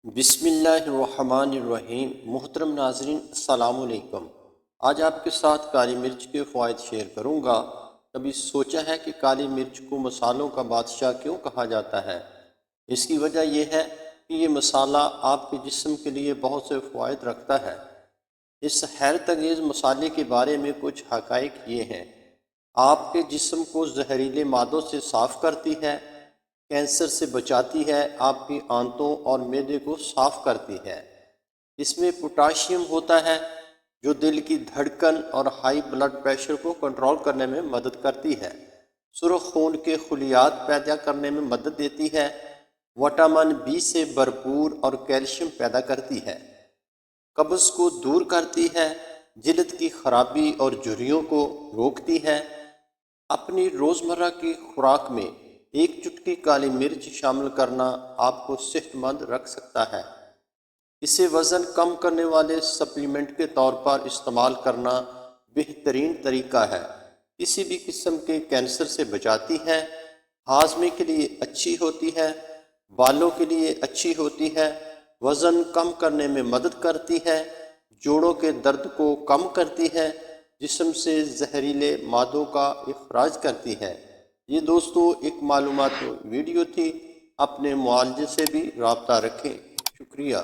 بسم اللہ الرحمن الرحیم۔ محترم ناظرین السلام علیکم۔ آج آپ کے ساتھ کالی مرچ کے فوائد شیئر کروں گا۔ کبھی سوچا ہے کہ کالی مرچ کو مسالوں کا بادشاہ کیوں کہا جاتا ہے؟ اس کی وجہ یہ ہے کہ یہ مسالہ آپ کے جسم کے لیے بہت سے فوائد رکھتا ہے۔ اس حیرت انگیز مسالے کے بارے میں کچھ حقائق یہ ہیں۔ آپ کے جسم کو زہریلے مادوں سے صاف کرتی ہے، کینسر سے بچاتی ہے، آپ کی آنتوں اور معدے کو صاف کرتی ہے۔ اس میں پوٹاشیم ہوتا ہے جو دل کی دھڑکن اور ہائی بلڈ پریشر کو کنٹرول کرنے میں مدد کرتی ہے۔ سرخ خون کے خلیات پیدا کرنے میں مدد دیتی ہے۔ وٹامن بی سے بھرپور اور کیلشیم پیدا کرتی ہے۔ قبض کو دور کرتی ہے، جلد کی خرابی اور جھریوں کو روکتی ہے۔ اپنی روزمرہ کی خوراک میں ایک چٹکی کالی مرچ شامل کرنا آپ کو صحت مند رکھ سکتا ہے۔ اسے وزن کم کرنے والے سپلیمنٹ کے طور پر استعمال کرنا بہترین طریقہ ہے۔ کسی بھی قسم کے کینسر سے بچاتی ہے، ہاضمے کے لیے اچھی ہوتی ہے، بالوں کے لیے اچھی ہوتی ہے، وزن کم کرنے میں مدد کرتی ہے، جوڑوں کے درد کو کم کرتی ہے، جسم سے زہریلے مادوں کا اخراج کرتی ہے۔ یہ دوستو ایک معلومات ویڈیو تھی، اپنے معالجے سے بھی رابطہ رکھیں۔ شکریہ۔